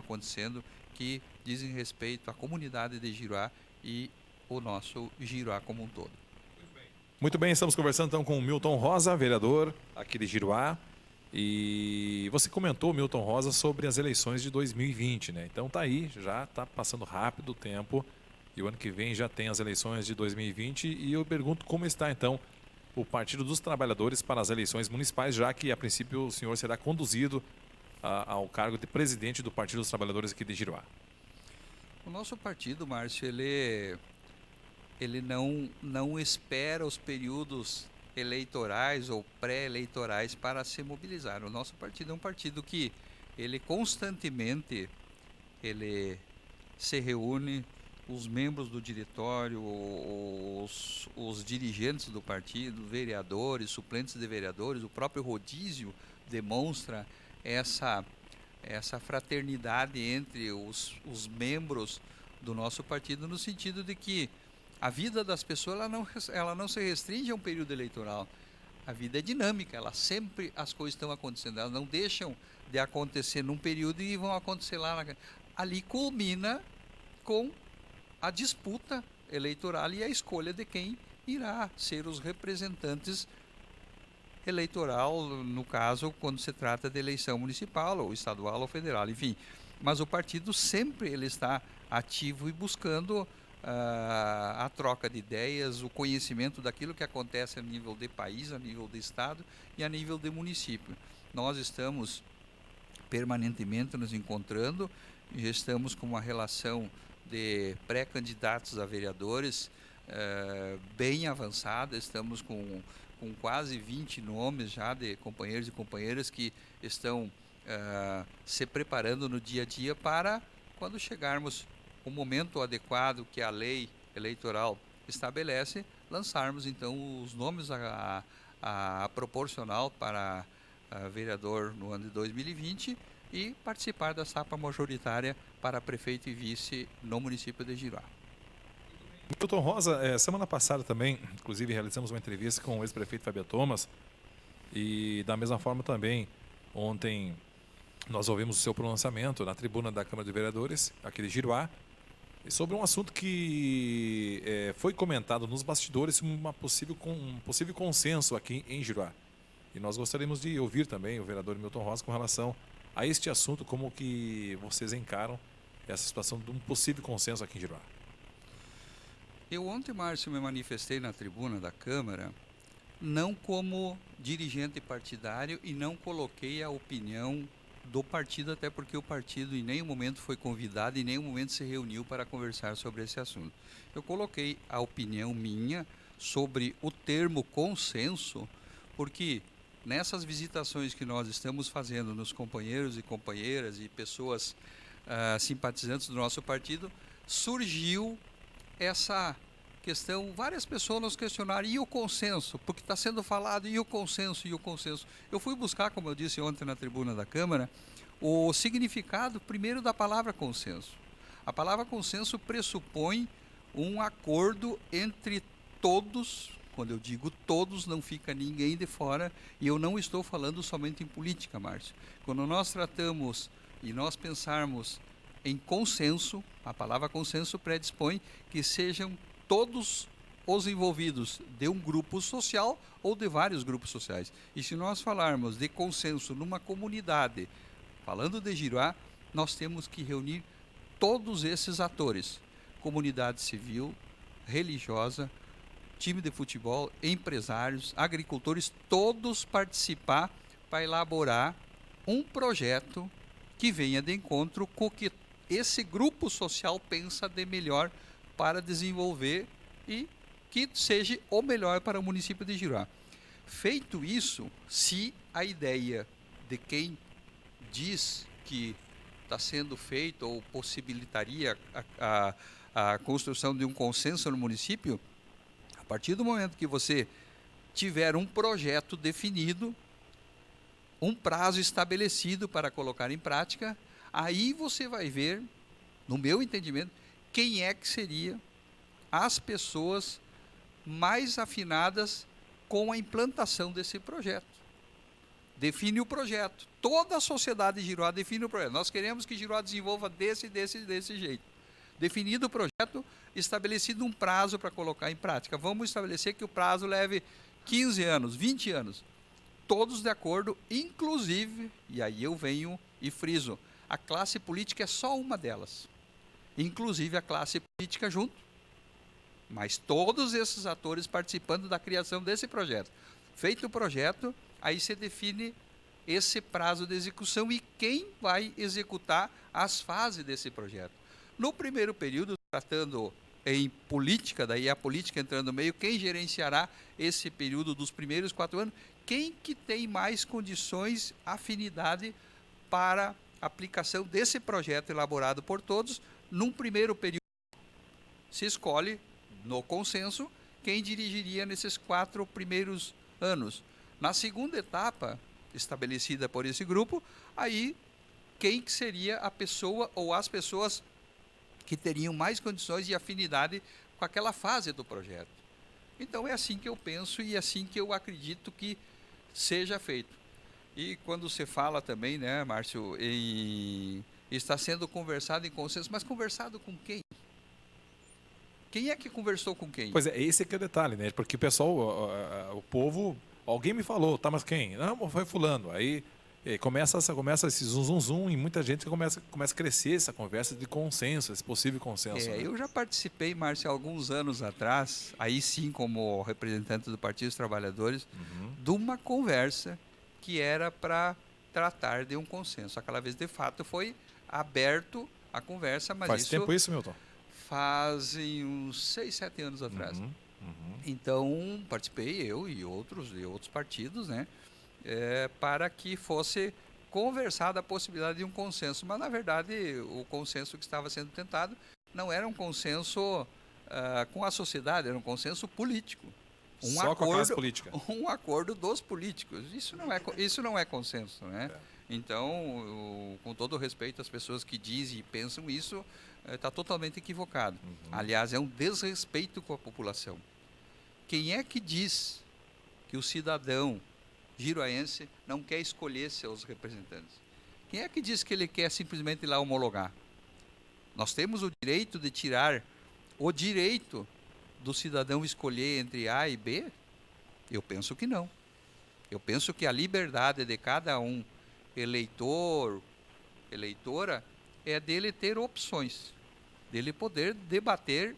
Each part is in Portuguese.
acontecendo que dizem respeito à comunidade de Giruá e o nosso Giruá como um todo. Muito bem, estamos conversando então com o Milton Rosa, vereador aqui de Giruá. E você comentou, Milton Rosa, sobre as eleições de 2020, né? Então tá aí, já está passando rápido o tempo e o ano que vem já tem as eleições de 2020 e eu pergunto como está então o Partido dos Trabalhadores para as eleições municipais, já que a princípio o senhor será conduzido ao cargo de presidente do Partido dos Trabalhadores aqui de Giruá. O nosso partido, Márcio, ele não espera os períodos eleitorais ou pré-eleitorais para se mobilizar. O nosso partido é um partido que ele constantemente ele se reúne, os membros do diretório, os dirigentes do partido, vereadores, suplentes de vereadores, o próprio rodízio demonstra essa fraternidade entre os membros do nosso partido, no sentido de que a vida das pessoas ela não se restringe a um período eleitoral. A vida é dinâmica, sempre as coisas estão acontecendo, elas não deixam de acontecer num período e vão acontecer ali culmina com a disputa eleitoral e a escolha de quem irá ser os representantes eleitoral, no caso, quando se trata de eleição municipal, ou estadual, ou federal, enfim. Mas o partido sempre ele está ativo e buscando a troca de ideias, o conhecimento daquilo que acontece a nível de país, a nível de estado e a nível de município. Nós estamos permanentemente nos encontrando, já estamos com uma relação de pré-candidatos a vereadores bem avançada, estamos com quase 20 nomes já de companheiros e companheiras que estão se preparando no dia a dia para, quando chegarmos o momento adequado que a lei eleitoral estabelece, lançarmos então os nomes a proporcional para vereador no ano de 2020 e participar da chapa majoritária para prefeito e vice no município de Giruá. Milton Rosa, semana passada também, inclusive, realizamos uma entrevista com o ex-prefeito Fábio Thomas e da mesma forma também, ontem nós ouvimos o seu pronunciamento na tribuna da Câmara de Vereadores, aqui de Giruá, sobre um assunto que foi comentado nos bastidores, um possível consenso aqui em Giruá. E nós gostaríamos de ouvir também o vereador Milton Rosa com relação a este assunto, como que vocês encaram essa situação de um possível consenso aqui em Giruá. Eu ontem, Márcio, me manifestei na tribuna da Câmara, não como dirigente partidário e não coloquei a opinião do partido, até porque o partido em nenhum momento foi convidado, em nenhum momento se reuniu para conversar sobre esse assunto. Eu coloquei a opinião minha sobre o termo consenso, porque nessas visitações que nós estamos fazendo nos companheiros e companheiras e pessoas simpatizantes do nosso partido, surgiu essa questão, várias pessoas nos questionaram, e o consenso? Porque está sendo falado, e o consenso, e o consenso? Eu fui buscar, como eu disse ontem na tribuna da Câmara, o significado, primeiro, da palavra consenso. A palavra consenso pressupõe um acordo entre todos. Quando eu digo todos, não fica ninguém de fora, e eu não estou falando somente em política, Márcio. Quando nós tratamos e nós pensarmos em consenso, a palavra consenso predispõe que sejam todos os envolvidos de um grupo social ou de vários grupos sociais. E se nós falarmos de consenso numa comunidade, falando de Giruá, nós temos que reunir todos esses atores: comunidade civil, religiosa, time de futebol, empresários, agricultores, todos participar para elaborar um projeto que venha de encontro com o que esse grupo social pensa de melhor para desenvolver e que seja o melhor para o município de Giruá. Feito isso, se a ideia de quem diz que está sendo feito ou possibilitaria a construção de um consenso no município, a partir do momento que você tiver um projeto definido, um prazo estabelecido para colocar em prática, aí você vai ver, no meu entendimento, quem é que seria as pessoas mais afinadas com a implantação desse projeto. define o projeto. Toda a sociedade de Giruá define o projeto. Nós queremos que Giruá desenvolva desse jeito. Definido o projeto, estabelecido um prazo para colocar em prática. Vamos estabelecer que o prazo leve 15 anos, 20 anos. Todos de acordo, inclusive, e aí eu venho e friso, a classe política é só uma delas. Inclusive a classe política junto. Mas todos esses atores participando da criação desse projeto. Feito o projeto, aí se define esse prazo de execução e quem vai executar as fases desse projeto. No primeiro período, tratando em política, daí a política entrando no meio, quem gerenciará esse período dos primeiros 4 anos? Quem que tem mais condições, afinidade para aplicação desse projeto elaborado por todos? Num primeiro período, se escolhe, no consenso, quem dirigiria nesses 4 primeiros anos. Na segunda etapa, estabelecida por esse grupo, aí quem que seria a pessoa ou as pessoas que teriam mais condições e afinidade com aquela fase do projeto. Então é assim que eu penso e assim que eu acredito que seja feito. E quando você fala também, né, Márcio, está sendo conversado em consenso, mas conversado com quem? Quem é que conversou com quem? Pois é, esse é que é o detalhe, né? Porque o pessoal, o povo, alguém me falou, tá, mas quem? Não, foi fulano. Aí começa esse zum e muita gente começa a crescer essa conversa de consenso, esse possível consenso. Né? Eu já participei, Márcio, alguns anos atrás, aí sim como representante do Partido dos Trabalhadores, de uma conversa que era para tratar de um consenso. Aquela vez, de fato, foi aberto a conversa, mas Faz tempo isso, Milton? Fazem uns 6, 7 anos atrás. Então, participei eu e outros partidos, né? Para que fosse conversada a possibilidade de um consenso. Mas, na verdade, o consenso que estava sendo tentado não era um consenso com a sociedade, era um consenso político. Só com a classe política. Um acordo dos políticos. Isso não é consenso, né? Então, com todo respeito às pessoas que dizem e pensam isso, está totalmente equivocado. Aliás, é um desrespeito com a população. Quem é que diz que o cidadão giruaense não quer escolher seus representantes? Quem é que diz que ele quer simplesmente ir lá homologar? Nós temos o direito de tirar o direito do cidadão escolher entre A e B? Eu penso que não. Eu penso que a liberdade de cada um, eleitor, eleitora, é dele ter opções, dele poder debater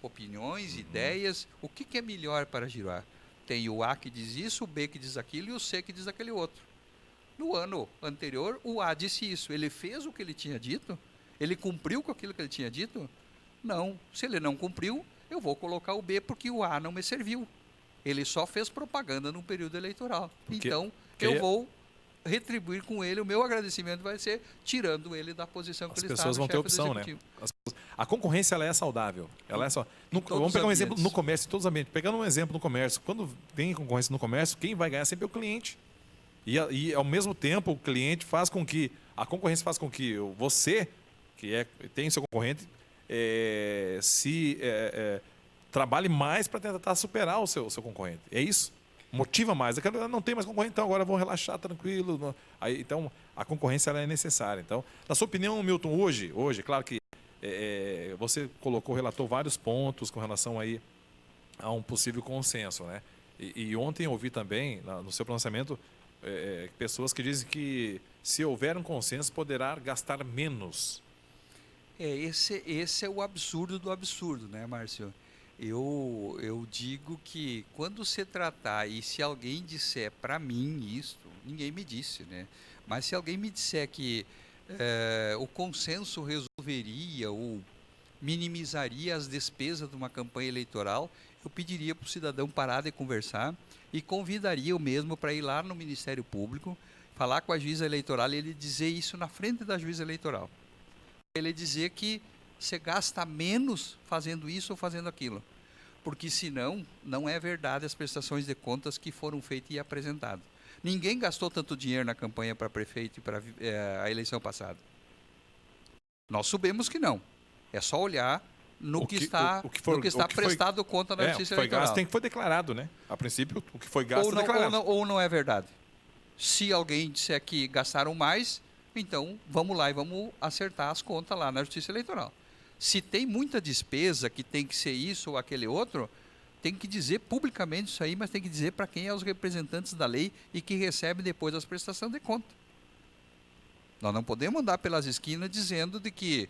opiniões, ideias, o que é melhor para Giruá. Tem o A que diz isso, o B que diz aquilo e o C que diz aquele outro. No ano anterior, o A disse isso. Ele fez o que ele tinha dito? Ele cumpriu com aquilo que ele tinha dito? Não. Se ele não cumpriu, eu vou colocar o B porque o A não me serviu. Ele só fez propaganda no período eleitoral. Então, eu vou retribuir com ele, o meu agradecimento vai ser tirando ele da posição que ele está. As pessoas vão ter opção, né? A concorrência ela é saudável. Ela é só. Vamos pegar um exemplo no comércio, em todos os ambientes. Pegando um exemplo no comércio, quando tem concorrência no comércio, quem vai ganhar sempre é o cliente. E ao mesmo tempo, o cliente faz com que a concorrência faz com que você, que tem seu concorrente, trabalhe mais para tentar superar o seu concorrente. É isso. Motiva mais. Não tem mais concorrente, então agora vão relaxar tranquilo. Então, a concorrência ela é necessária. Então, na sua opinião, Milton, hoje claro que você relatou vários pontos com relação aí a um possível consenso, né? E ontem eu ouvi também, no seu pronunciamento, pessoas que dizem que se houver um consenso, poderá gastar menos. Esse é o absurdo do absurdo, né, Márcio? Eu digo que quando se tratar, e se alguém disser para mim isto, ninguém me disse, né? Mas se alguém me disser que o consenso resolveria ou minimizaria as despesas de uma campanha eleitoral, eu pediria para o cidadão parar de conversar e convidaria o mesmo para ir lá no Ministério Público, falar com a juíza eleitoral e ele dizer isso na frente da juíza eleitoral. Ele dizer que você gasta menos fazendo isso ou fazendo aquilo. Porque senão, não é verdade as prestações de contas que foram feitas e apresentadas. Ninguém gastou tanto dinheiro na campanha para prefeito e para a eleição passada. Nós sabemos que não. É só olhar no que está prestado conta na justiça eleitoral. Gasto tem que foi declarado, né? A princípio, o que foi gasto ou não, declarado. Ou não é verdade. Se alguém disser que gastaram mais, então vamos lá e vamos acertar as contas lá na Justiça Eleitoral. Se tem muita despesa que tem que ser isso ou aquele outro, tem que dizer publicamente isso aí, mas tem que dizer para quem é os representantes da lei e que recebe depois as prestações de conta. Nós não podemos andar pelas esquinas dizendo de que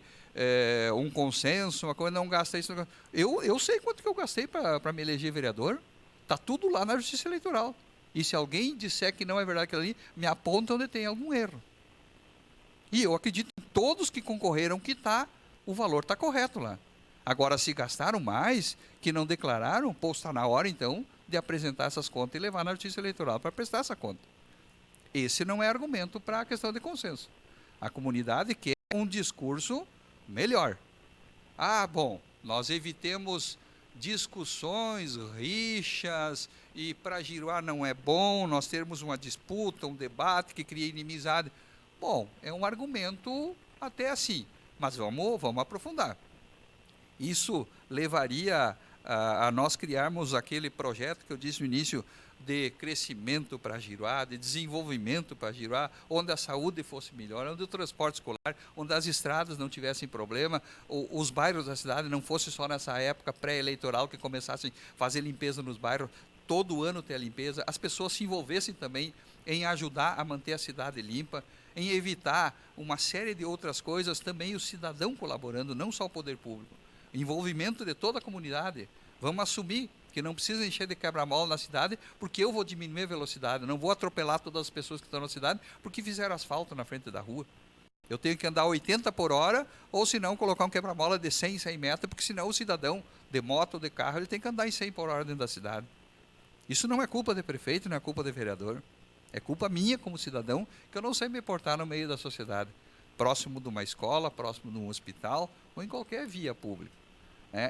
um consenso, uma coisa, não gasta isso. Não gasta. Eu sei quanto que eu gastei para me eleger vereador. Está tudo lá na Justiça Eleitoral. E se alguém disser que não é verdade aquilo ali, me aponta onde tem algum erro. E eu acredito em todos que concorreram que o valor está correto lá. Agora, se gastaram mais, que não declararam, está na hora, então, de apresentar essas contas e levar na Justiça Eleitoral para prestar essa conta. Esse não é argumento para a questão de consenso. A comunidade quer um discurso melhor. Bom, nós evitemos discussões, rixas, e para Giruá não é bom nós termos uma disputa, um debate que cria inimizade. Bom, é um argumento até assim, mas vamos aprofundar. Isso levaria a nós criarmos aquele projeto que eu disse no início de crescimento para Giruá, de desenvolvimento para Giruá, onde a saúde fosse melhor, onde o transporte escolar, onde as estradas não tivessem problema, os bairros da cidade não fosse só nessa época pré-eleitoral que começassem a fazer limpeza nos bairros, todo ano ter a limpeza, as pessoas se envolvessem também em ajudar a manter a cidade limpa, em evitar uma série de outras coisas, também o cidadão colaborando, não só o poder público. Envolvimento de toda a comunidade. Vamos assumir que não precisa encher de quebra-mola na cidade, porque eu vou diminuir a velocidade, não vou atropelar todas as pessoas que estão na cidade, porque fizeram asfalto na frente da rua. Eu tenho que andar 80 por hora, ou se não, colocar um quebra-mola de 100 metros, porque senão o cidadão de moto ou de carro, ele tem que andar em 100 por hora dentro da cidade. Isso não é culpa de prefeito, não é culpa de vereador. É culpa minha como cidadão, que eu não sei me portar no meio da sociedade, próximo de uma escola, próximo de um hospital, ou em qualquer via pública.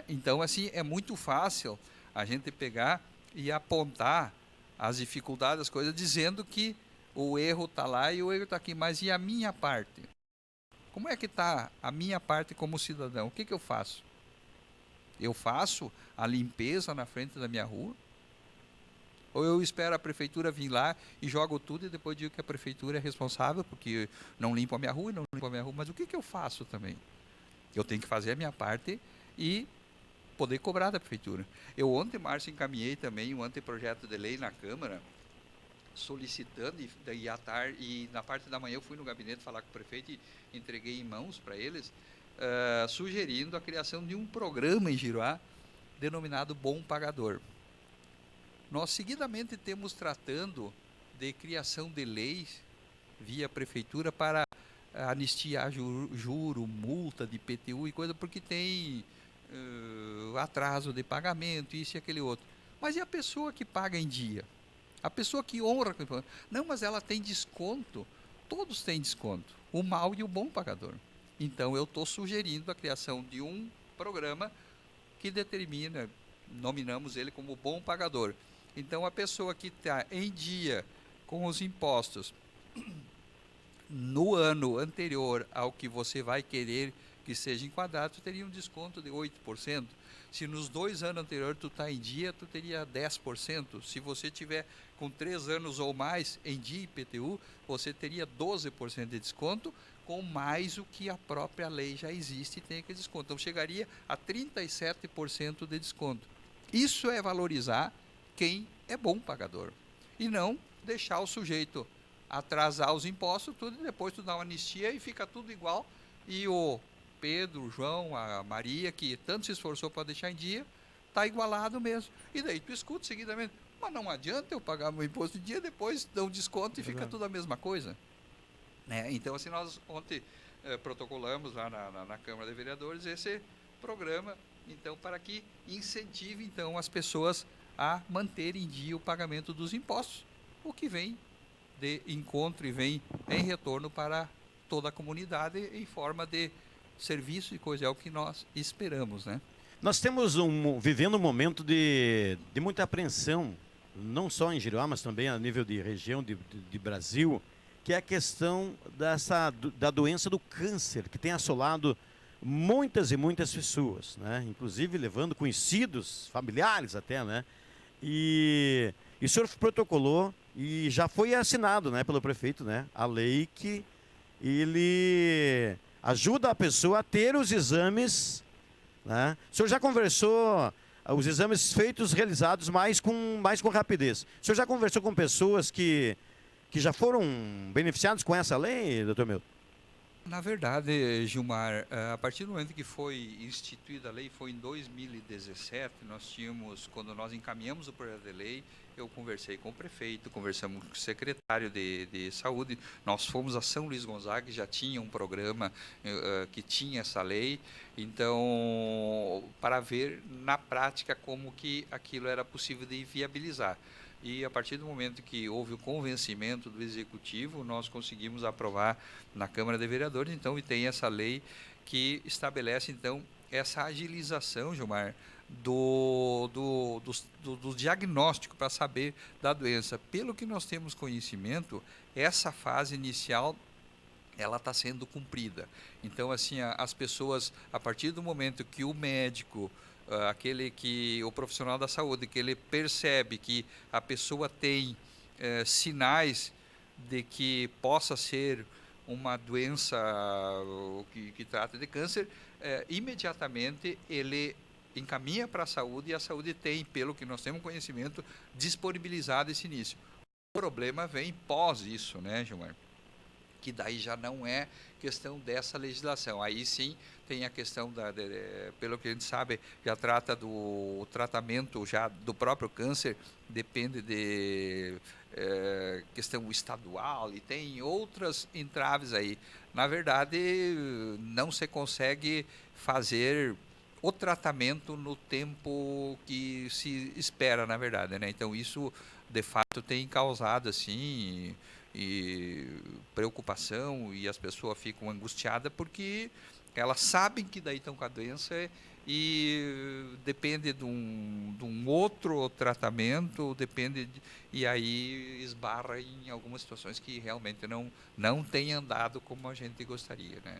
Então, assim, é muito fácil a gente pegar e apontar as dificuldades, as coisas, dizendo que o erro está lá e o erro está aqui. Mas e a minha parte? Como é que está a minha parte como cidadão? O que eu faço? Eu faço a limpeza na frente da minha rua? Ou eu espero a prefeitura vir lá e jogo tudo e depois digo que a prefeitura é responsável porque não limpa a minha rua e não limpa a minha rua. Mas o que eu faço também? Eu tenho que fazer a minha parte e poder cobrar da prefeitura. Eu ontem, Márcio, encaminhei também um anteprojeto de lei na Câmara, solicitando, e na parte da manhã eu fui no gabinete falar com o prefeito e entreguei em mãos para eles, sugerindo a criação de um programa em Giruá denominado Bom Pagador. Nós seguidamente temos tratando de criação de leis via prefeitura para anistiar juro, multa de IPTU e coisa, porque tem atraso de pagamento, isso e aquele outro. Mas e a pessoa que paga em dia? A pessoa que honra... Não, mas ela tem desconto. Todos têm desconto. O mau e o bom pagador. Então, eu estou sugerindo a criação de um programa que determina, nominamos ele como bom pagador. Então, a pessoa que está em dia com os impostos no ano anterior ao que você vai querer que seja enquadrado, tu teria um desconto de 8%. Se nos 2 anos anteriores tu está em dia, tu teria 10%. Se você tiver com 3 anos ou mais em dia IPTU, você teria 12% de desconto, com mais o que a própria lei já existe e tem aquele desconto. Então, chegaria a 37% de desconto. Isso é valorizar quem é bom pagador. E não deixar o sujeito atrasar os impostos, tudo, e depois tu dá uma anistia e fica tudo igual. E o Pedro, o João, a Maria, que tanto se esforçou para deixar em dia, está igualado mesmo. E daí tu escuta seguidamente, mas não adianta eu pagar meu imposto em dia, depois dão desconto e fica tudo a mesma coisa. Então, assim, nós ontem protocolamos lá na Câmara de Vereadores esse programa, então, para que incentive, então, as pessoas a manterem em dia o pagamento dos impostos, o que vem de encontro e vem em retorno para toda a comunidade em forma de serviço e coisa, é o que nós esperamos, né? Nós temos vivendo um momento de muita apreensão, não só em Giruá, mas também a nível de região de Brasil, que é a questão da doença do câncer, que tem assolado muitas e muitas pessoas, né? Inclusive levando conhecidos, familiares até, né? E o senhor protocolou E já foi assinado, né, pelo prefeito, né, a lei que ele ajuda a pessoa a ter os exames, né? O senhor já conversou os exames feitos, realizados mais com rapidez. O senhor já conversou com pessoas que já foram beneficiados com essa lei, doutor Milton? Na verdade, Gilmar, a partir do momento que foi instituída a lei, foi em 2017, nós tínhamos, quando nós encaminhamos o projeto de lei, eu conversei com o prefeito, conversamos com o secretário de saúde, nós fomos a São Luís Gonzaga, que já tinha um programa que tinha essa lei, então, para ver na prática como que aquilo era possível de viabilizar. E a partir do momento que houve o convencimento do Executivo, nós conseguimos aprovar na Câmara de Vereadores, então, e tem essa lei que estabelece, então, essa agilização, Gilmar, do diagnóstico para saber da doença. Pelo que nós temos conhecimento, essa fase inicial ela está sendo cumprida. Então, assim, as pessoas, a partir do momento que o médico, o profissional da saúde, que ele percebe que a pessoa tem sinais de que possa ser uma doença que trata de câncer, imediatamente ele encaminha para a saúde e a saúde tem, pelo que nós temos conhecimento, disponibilizado esse início. O problema vem pós isso, né, Gilmar? Que daí já não é questão dessa legislação. Aí sim tem a questão, pelo que a gente sabe, já trata do tratamento já do próprio câncer, depende de questão estadual e tem outras entraves aí. Na verdade, não se consegue fazer o tratamento no tempo que se espera, na verdade, né? Então isso, de fato, tem causado, assim, e preocupação, e as pessoas ficam angustiadas porque elas sabem que daí estão com a doença e depende de um outro tratamento, e aí esbarra em algumas situações que realmente não tem andado como a gente gostaria, né?